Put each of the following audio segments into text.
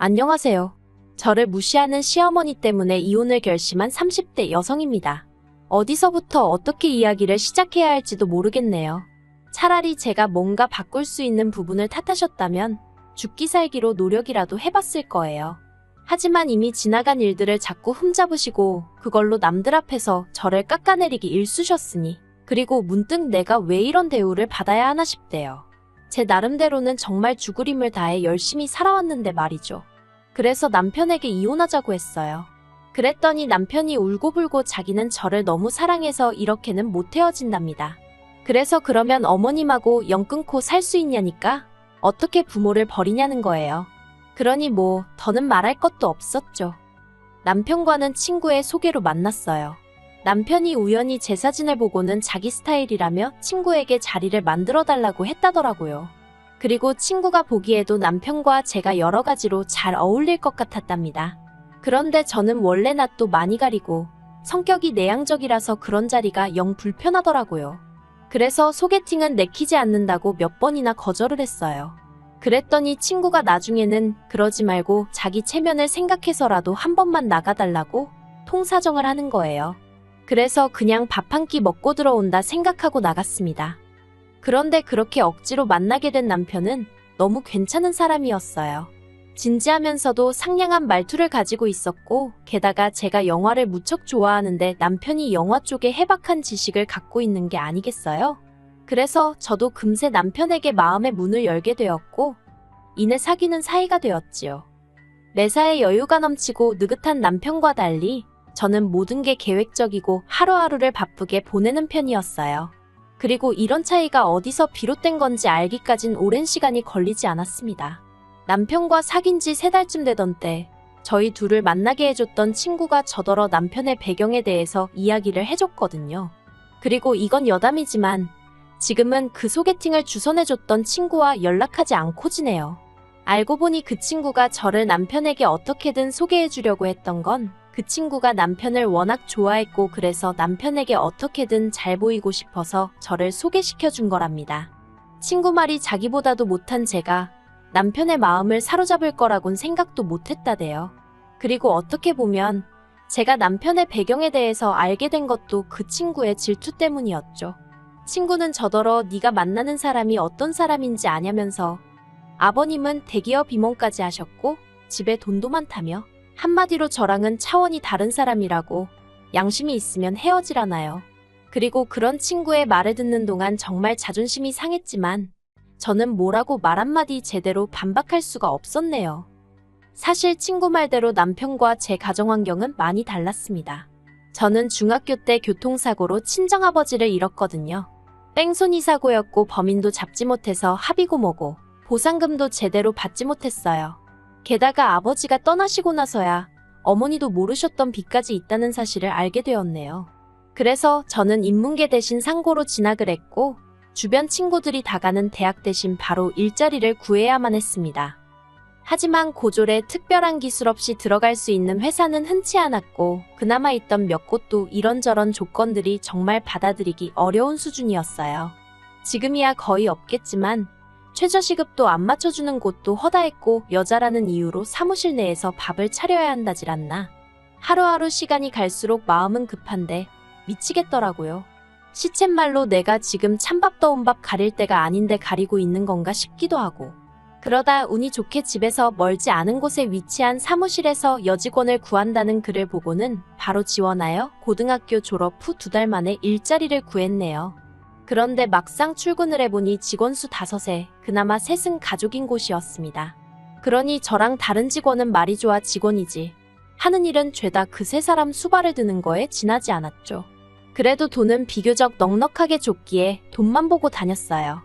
안녕하세요. 저를 무시하는 시어머니 때문에 이혼을 결심한 30대 여성입니다. 어디서부터 어떻게 이야기를 시작해야 할지도 모르겠네요. 차라리 제가 뭔가 바꿀 수 있는 부분을 탓하셨다면 죽기 살기로 노력이라도 해봤을 거예요. 하지만 이미 지나간 일들을 자꾸 흠잡으시고 그걸로 남들 앞에서 저를 깎아내리기 일쑤셨으니, 그리고 문득 내가 왜 이런 대우를 받아야 하나 싶대요. 제 나름대로는 정말 죽을 힘을 다해 열심히 살아왔는데 말이죠. 그래서 남편에게 이혼하자고 했어요. 그랬더니 남편이 울고불고 자기는 저를 너무 사랑해서 이렇게는 못 헤어진답니다. 그래서 그러면 어머님하고 연 끊고 살 수 있냐니까? 어떻게 부모를 버리냐는 거예요. 그러니 뭐 더는 말할 것도 없었죠. 남편과는 친구의 소개로 만났어요. 남편이 우연히 제 사진을 보고는 자기 스타일이라며 친구에게 자리를 만들어달라고 했다더라고요. 그리고 친구가 보기에도 남편과 제가 여러 가지로 잘 어울릴 것 같았답니다. 그런데 저는 원래 낯도 많이 가리고 성격이 내향적이라서 그런 자리가 영 불편하더라고요. 그래서 소개팅은 내키지 않는다고 몇 번이나 거절을 했어요. 그랬더니 친구가 나중에는 그러지 말고 자기 체면을 생각해서라도 한 번만 나가달라고 통사정을 하는 거예요. 그래서 그냥 밥 한 끼 먹고 들어온다 생각하고 나갔습니다. 그런데 그렇게 억지로 만나게 된 남편은 너무 괜찮은 사람이었어요. 진지하면서도 상냥한 말투를 가지고 있었고, 게다가 제가 영화를 무척 좋아하는데 남편이 영화 쪽에 해박한 지식을 갖고 있는 게 아니겠어요? 그래서 저도 금세 남편에게 마음의 문을 열게 되었고, 이내 사귀는 사이가 되었지요. 매사에 여유가 넘치고 느긋한 남편과 달리 저는 모든 게 계획적이고 하루하루를 바쁘게 보내는 편이었어요. 그리고 이런 차이가 어디서 비롯된 건지 알기까진 오랜 시간이 걸리지 않았습니다. 남편과 사귄 지 3달쯤 되던 때 저희 둘을 만나게 해줬던 친구가 저더러 남편의 배경에 대해서 이야기를 해줬거든요. 그리고 이건 여담이지만 지금은 그 소개팅을 주선해줬던 친구와 연락하지 않고 지내요. 알고 보니 그 친구가 저를 남편에게 어떻게든 소개해주려고 했던 건 그 친구가 남편을 워낙 좋아했고, 그래서 남편에게 어떻게든 잘 보이고 싶어서 저를 소개시켜준 거랍니다. 친구 말이 자기보다도 못한 제가 남편의 마음을 사로잡을 거라곤 생각도 못했다대요. 그리고 어떻게 보면 제가 남편의 배경에 대해서 알게 된 것도 그 친구의 질투 때문이었죠. 친구는 저더러 네가 만나는 사람이 어떤 사람인지 아냐면서 아버님은 대기업 임원까지 하셨고 집에 돈도 많다며, 한마디로 저랑은 차원이 다른 사람이라고, 양심이 있으면 헤어지라나요. 그리고 그런 친구의 말을 듣는 동안 정말 자존심이 상했지만 저는 뭐라고 말 한마디 제대로 반박할 수가 없었네요. 사실 친구 말대로 남편과 제 가정 환경은 많이 달랐습니다. 저는 중학교 때 교통사고로 친정아버지를 잃었거든요. 뺑소니 사고였고 범인도 잡지 못해서 합의고 뭐고 보상금도 제대로 받지 못했어요. 게다가 아버지가 떠나시고 나서야 어머니도 모르셨던 빚까지 있다는 사실을 알게 되었네요. 그래서 저는 인문계 대신 상고로 진학을 했고, 주변 친구들이 다 가는 대학 대신 바로 일자리를 구해야만 했습니다. 하지만 고졸에 특별한 기술 없이 들어갈 수 있는 회사는 흔치 않았고, 그나마 있던 몇 곳도 이런저런 조건들이 정말 받아들이기 어려운 수준이었어요. 지금이야 거의 없겠지만 최저시급도 안 맞춰주는 곳도 허다했고, 여자라는 이유로 사무실 내에서 밥을 차려야 한다질 않나. 하루하루 시간이 갈수록 마음은 급한데 미치겠더라고요. 시쳇말로 내가 지금 찬밥 더운 밥 가릴 때가 아닌데 가리고 있는 건가 싶기도 하고. 그러다 운이 좋게 집에서 멀지 않은 곳에 위치한 사무실에서 여직원을 구한다는 글을 보고는 바로 지원하여 고등학교 졸업 후 2달 만에 일자리를 구했네요. 그런데 막상 출근을 해보니 직원 수 5에 그나마 셋은 가족인 곳이었습니다. 그러니 저랑 다른 직원은 말이 좋아 직원이지 하는 일은 죄다 그 3사람 수발을 드는 거에 지나지 않았죠. 그래도 돈은 비교적 넉넉하게 줬기에 돈만 보고 다녔어요.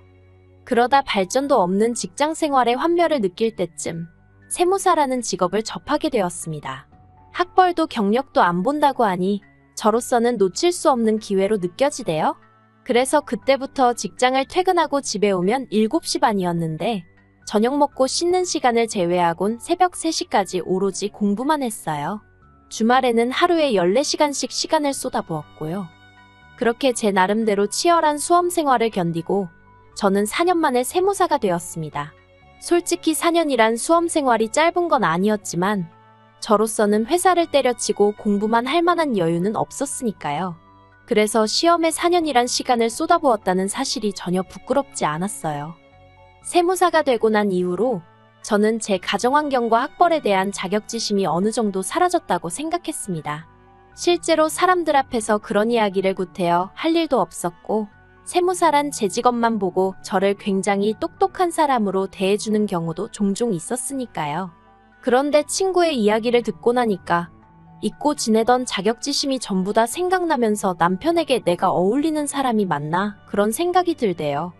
그러다 발전도 없는 직장 생활의 환멸을 느낄 때쯤 세무사라는 직업을 접하게 되었습니다. 학벌도 경력도 안 본다고 하니 저로서는 놓칠 수 없는 기회로 느껴지대요. 그래서 그때부터 직장을 퇴근하고 집에 오면 7시 반이었는데 저녁 먹고 씻는 시간을 제외하곤 새벽 3시까지 오로지 공부만 했어요. 주말에는 하루에 14시간씩 시간을 쏟아부었고요. 그렇게 제 나름대로 치열한 수험 생활을 견디고 저는 4년 만에 세무사가 되었습니다. 솔직히 4년이란 수험 생활이 짧은 건 아니었지만 저로서는 회사를 때려치고 공부만 할 만한 여유는 없었으니까요. 그래서 시험에 4년이란 시간을 쏟아부었다는 사실이 전혀 부끄럽지 않았어요. 세무사가 되고 난 이후로 저는 제 가정환경과 학벌에 대한 자격지심이 어느 정도 사라졌다고 생각했습니다. 실제로 사람들 앞에서 그런 이야기를 구태여 할 일도 없었고 세무사란 제 직업만 보고 저를 굉장히 똑똑한 사람으로 대해주는 경우도 종종 있었으니까요. 그런데 친구의 이야기를 듣고 나니까 잊고 지내던 자격지심이 전부 다 생각나면서 남편에게 내가 어울리는 사람이 맞나 그런 생각이 들대요.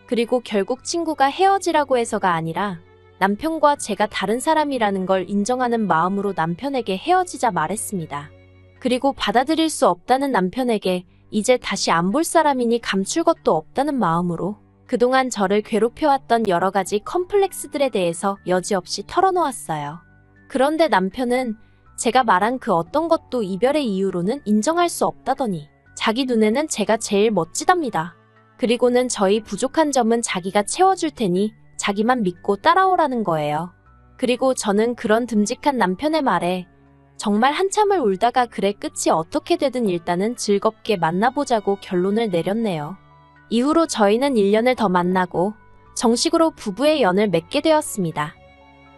그리고 결국 친구가 헤어지라고 해서가 아니라 남편과 제가 다른 사람이라는 걸 인정하는 마음으로 남편에게 헤어지자 말했습니다. 그리고 받아들일 수 없다는 남편에게 이제 다시 안 볼 사람이니 감출 것도 없다는 마음으로 그동안 저를 괴롭혀왔던 여러 가지 컴플렉스들에 대해서 여지없이 털어놓았어요. 그런데 남편은 제가 말한 그 어떤 것도 이별의 이유로는 인정할 수 없다더니 자기 눈에는 제가 제일 멋지답니다. 그리고는 저희 부족한 점은 자기가 채워줄 테니 자기만 믿고 따라오라는 거예요. 그리고 저는 그런 듬직한 남편의 말에 정말 한참을 울다가 그래 끝이 어떻게 되든 일단은 즐겁게 만나보자고 결론을 내렸네요. 이후로 저희는 1년을 더 만나고 정식으로 부부의 연을 맺게 되었습니다.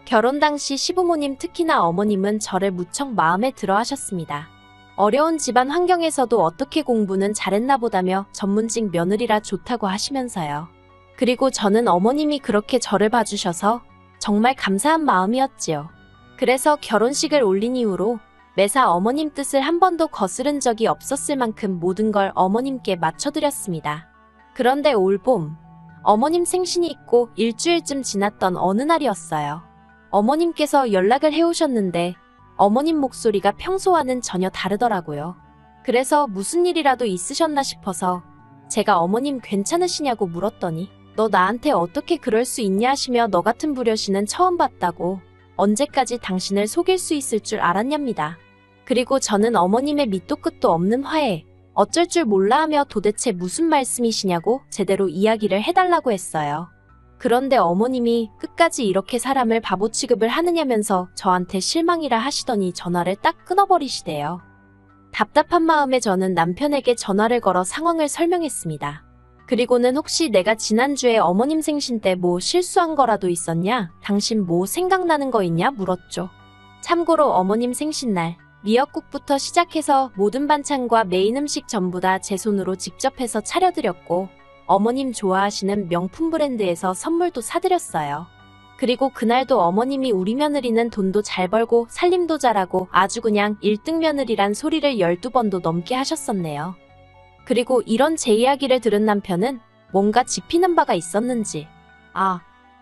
결혼 당시 시부모님 특히나 어머님은 저를 무척 마음에 들어 하셨습니다. 어려운 집안 환경에서도 어떻게 공부는 잘했나 보다며 전문직 며느리라 좋다고 하시면서요. 그리고 저는 어머님이 그렇게 저를 봐주셔서 정말 감사한 마음이었지요. 그래서 결혼식을 올린 이후로 매사 어머님 뜻을 한 번도 거스른 적이 없었을 만큼 모든 걸 어머님께 맞춰드렸습니다. 그런데 올봄 어머님 생신이 있고 일주일쯤 지났던 어느 날이었어요. 어머님께서 연락을 해오셨는데 어머님 목소리가 평소와는 전혀 다르더라고요. 그래서 무슨 일이라도 있으셨나 싶어서 제가 어머님 괜찮으시냐고 물었더니 너 나한테 어떻게 그럴 수 있냐 하시며 너 같은 불효신은 처음 봤다고 언제까지 당신을 속일 수 있을 줄 알았냐입니다. 그리고 저는 어머님의 밑도 끝도 없는 화에 어쩔 줄 몰라 하며 도대체 무슨 말씀이시냐고 제대로 이야기를 해달라고 했어요. 그런데 어머님이 끝까지 이렇게 사람을 바보 취급을 하느냐면서 저한테 실망이라 하시더니 전화를 딱 끊어버리시대요. 답답한 마음에 저는 남편에게 전화를 걸어 상황을 설명했습니다. 그리고는 혹시 내가 지난주에 어머님 생신 때 뭐 실수한 거라도 있었냐? 당신 뭐 생각나는 거 있냐? 물었죠. 참고로 어머님 생신날 미역국부터 시작해서 모든 반찬과 메인 음식 전부 다 제 손으로 직접 해서 차려드렸고 어머님 좋아하시는 명품 브랜드에서 선물도 사드렸어요. 그리고 그날도 어머님이 우리 며느리는 돈도 잘 벌고 살림도 잘하고 아주 그냥 1등 며느리란 소리를 12번도 넘게 하셨었네요. 그리고 이런 제 이야기를 들은 남편은 뭔가 짚히는 바가 있었는지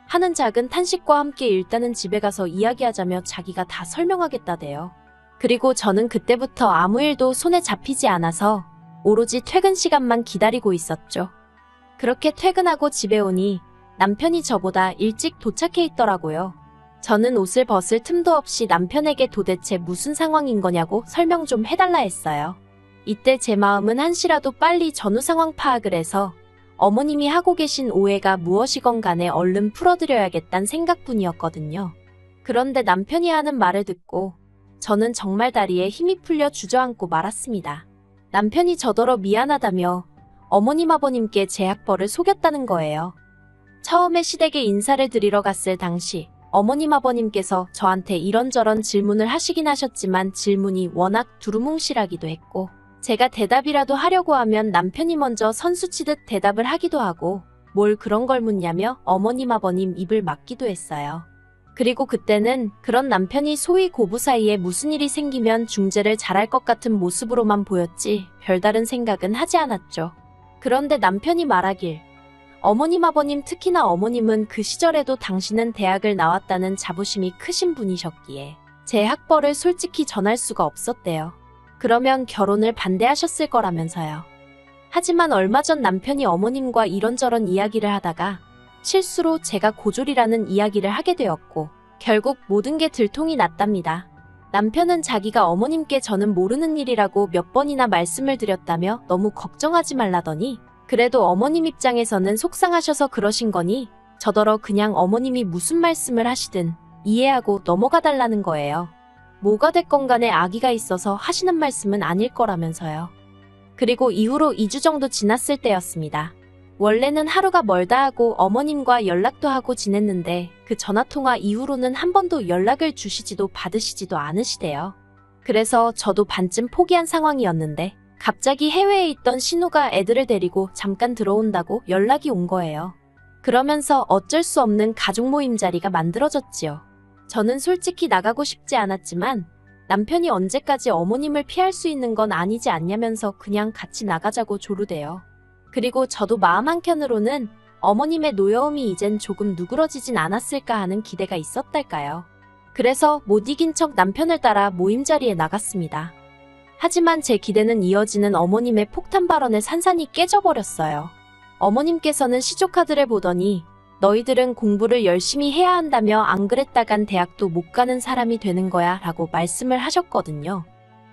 하는 작은 탄식과 함께 일단은 집에 가서 이야기하자며 자기가 다 설명하겠다대요. 그리고 저는 그때부터 아무 일도 손에 잡히지 않아서 오로지 퇴근 시간만 기다리고 있었죠. 그렇게 퇴근하고 집에 오니 남편이 저보다 일찍 도착해 있더라고요. 저는 옷을 벗을 틈도 없이 남편에게 도대체 무슨 상황인 거냐고 설명 좀 해달라 했어요. 이때 제 마음은 한시라도 빨리 전후 상황 파악을 해서 어머님이 하고 계신 오해가 무엇이건 간에 얼른 풀어드려야겠다는 생각뿐이었거든요. 그런데 남편이 하는 말을 듣고 저는 정말 다리에 힘이 풀려 주저앉고 말았습니다. 남편이 저더러 미안하다며 어머님 아버님께 제 학벌을 속였다는 거예요. 처음에 시댁에 인사를 드리러 갔을 당시 어머님 아버님께서 저한테 이런저런 질문을 하시긴 하셨지만 질문이 워낙 두루뭉실하기도 했고 제가 대답이라도 하려고 하면 남편이 먼저 선수 치듯 대답을 하기도 하고 뭘 그런 걸 묻냐며 어머님 아버님 입을 막기도 했어요. 그리고 그때는 그런 남편이 소위 고부 사이에 무슨 일이 생기면 중재를 잘할 것 같은 모습으로만 보였지 별다른 생각은 하지 않았죠. 그런데 남편이 말하길 어머님 아버님 특히나 어머님은 그 시절에도 당신은 대학을 나왔다는 자부심이 크신 분이셨기에 제 학벌을 솔직히 전할 수가 없었대요. 그러면 결혼을 반대하셨을 거라면서요. 하지만 얼마 전 남편이 어머님과 이런저런 이야기를 하다가 실수로 제가 고졸이라는 이야기를 하게 되었고 결국 모든 게 들통이 났답니다. 남편은 자기가 어머님께 저는 모르는 일이라고 몇 번이나 말씀을 드렸다며 너무 걱정하지 말라더니 그래도 어머님 입장에서는 속상하셔서 그러신 거니 저더러 그냥 어머님이 무슨 말씀을 하시든 이해하고 넘어가 달라는 거예요. 뭐가 됐건 간에 아기가 있어서 하시는 말씀은 아닐 거라면서요. 그리고 이후로 2주 정도 지났을 때였습니다. 원래는 하루가 멀다 하고 어머님과 연락도 하고 지냈는데 그 전화통화 이후로는 한 번도 연락을 주시지도 받으시지도 않으시대요. 그래서 저도 반쯤 포기한 상황이었는데 갑자기 해외에 있던 신우가 애들을 데리고 잠깐 들어온다고 연락이 온 거예요. 그러면서 어쩔 수 없는 가족 모임 자리가 만들어졌지요. 저는 솔직히 나가고 싶지 않았지만 남편이 언제까지 어머님을 피할 수 있는 건 아니지 않냐면서 그냥 같이 나가자고 조르대요. 그리고 저도 마음 한켠으로는 어머님의 노여움이 이젠 조금 누그러지진 않았을까 하는 기대가 있었달까요. 그래서 못 이긴 척 남편을 따라 모임 자리에 나갔습니다. 하지만 제 기대는 이어지는 어머님의 폭탄 발언에 산산이 깨져버렸어요. 어머님께서는 시조카드를 보더니 너희들은 공부를 열심히 해야 한다며 안 그랬다간 대학도 못 가는 사람이 되는 거야 라고 말씀을 하셨거든요.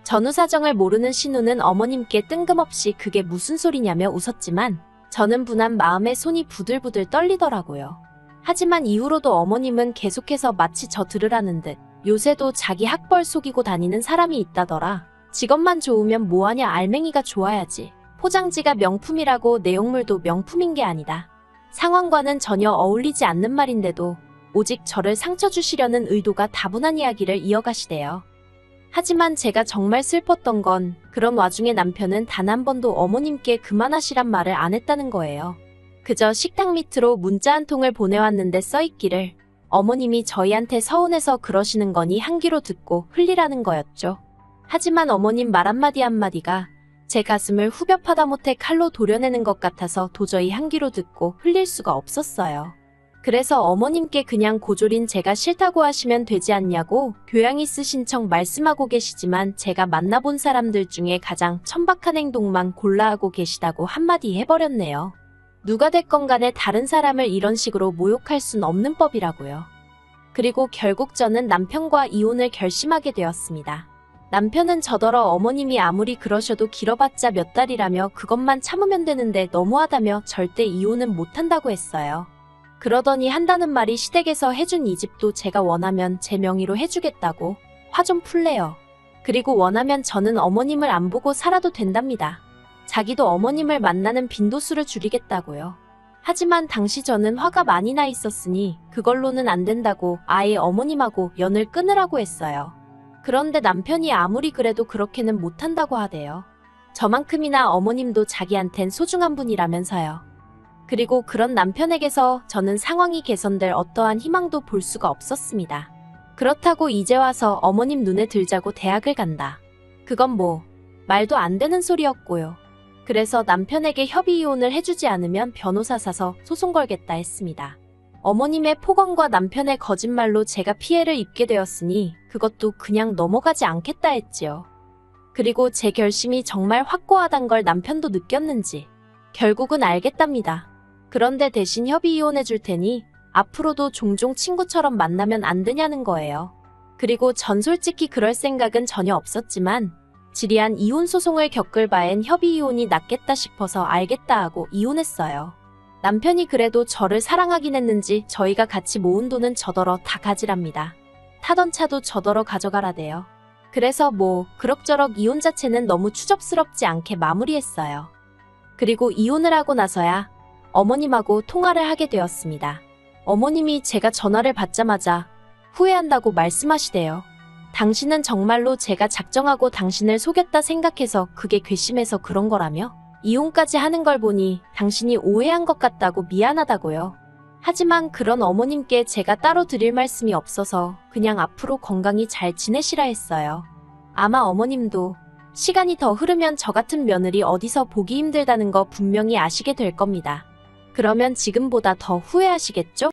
전후 사정을 모르는 신우는 어머님께 뜬금없이 그게 무슨 소리냐며 웃었지만 저는 분한 마음에 손이 부들부들 떨리더라고요. 하지만 이후로도 어머님은 계속해서 마치 저 들으라는 듯 요새도 자기 학벌 속이고 다니는 사람이 있다더라. 직업만 좋으면 뭐하냐 알맹이가 좋아야지. 포장지가 명품이라고 내용물도 명품인 게 아니다. 상황과는 전혀 어울리지 않는 말인데도 오직 저를 상처 주시려는 의도가 다분한 이야기를 이어가시대요. 하지만 제가 정말 슬펐던 건 그런 와중에 남편은 단 한 번도 어머님께 그만하시란 말을 안 했다는 거예요. 그저 식탁 밑으로 문자 한 통을 보내왔는데 써있기를 어머님이 저희한테 서운해서 그러시는 거니 한 귀로 듣고 흘리라는 거였죠. 하지만 어머님 말 한마디 한마디가 제 가슴을 후벼 파다못해 칼로 도려내는 것 같아서 도저히 한 귀로 듣고 흘릴 수가 없었어요. 그래서 어머님께 그냥 고졸인 제가 싫다고 하시면 되지 않냐고 교양 있으신 척 말씀하고 계시지만 제가 만나본 사람들 중에 가장 천박한 행동만 골라하고 계시다고 한마디 해버렸네요. 누가 됐건 간에 다른 사람을 이런 식으로 모욕할 순 없는 법이라고요. 그리고 결국 저는 남편과 이혼을 결심하게 되었습니다. 남편은 저더러 어머님이 아무리 그러셔도 길어봤자 몇 달이라며 그것만 참으면 되는데 너무하다며 절대 이혼은 못한다고 했어요. 그러더니 한다는 말이 시댁에서 해준 이 집도 제가 원하면 제 명의로 해주겠다고 화 좀 풀래요. 그리고 원하면 저는 어머님을 안 보고 살아도 된답니다. 자기도 어머님을 만나는 빈도수를 줄이겠다고요. 하지만 당시 저는 화가 많이 나 있었으니 그걸로는 안 된다고 아예 어머님하고 연을 끊으라고 했어요. 그런데 남편이 아무리 그래도 그렇게는 못한다고 하대요. 저만큼이나 어머님도 자기한텐 소중한 분이라면서요. 그리고 그런 남편에게서 저는 상황이 개선될 어떠한 희망도 볼 수가 없었습니다. 그렇다고 이제 와서 어머님 눈에 들자고 대학을 간다. 그건 뭐 말도 안 되는 소리였고요. 그래서 남편에게 협의 이혼을 해주지 않으면 변호사 사서 소송 걸겠다 했습니다. 어머님의 폭언과 남편의 거짓말로 제가 피해를 입게 되었으니 그것도 그냥 넘어가지 않겠다 했지요. 그리고 제 결심이 정말 확고하단 걸 남편도 느꼈는지 결국은 알겠답니다. 그런데 대신 협의 이혼해 줄 테니 앞으로도 종종 친구처럼 만나면 안 되냐는 거예요. 그리고 전 솔직히 그럴 생각은 전혀 없었지만 지리한 이혼 소송을 겪을 바엔 협의 이혼이 낫겠다 싶어서 알겠다 하고 이혼했어요. 남편이 그래도 저를 사랑하긴 했는지 저희가 같이 모은 돈은 저더러 다 가지랍니다. 타던 차도 저더러 가져가라대요. 그래서 뭐 그럭저럭 이혼 자체는 너무 추접스럽지 않게 마무리했어요. 그리고 이혼을 하고 나서야 어머님하고 통화를 하게 되었습니다. 어머님이 제가 전화를 받자마자 후회한다고 말씀하시대요. 당신은 정말로 제가 작정하고 당신을 속였다 생각해서 그게 괘씸해서 그런 거라며? 이혼까지 하는 걸 보니 당신이 오해한 것 같다고 미안하다고요. 하지만 그런 어머님께 제가 따로 드릴 말씀이 없어서 그냥 앞으로 건강히 잘 지내시라 했어요. 아마 어머님도 시간이 더 흐르면 저 같은 며느리 어디서 보기 힘들다는 거 분명히 아시게 될 겁니다. 그러면 지금보다 더 후회하시겠죠?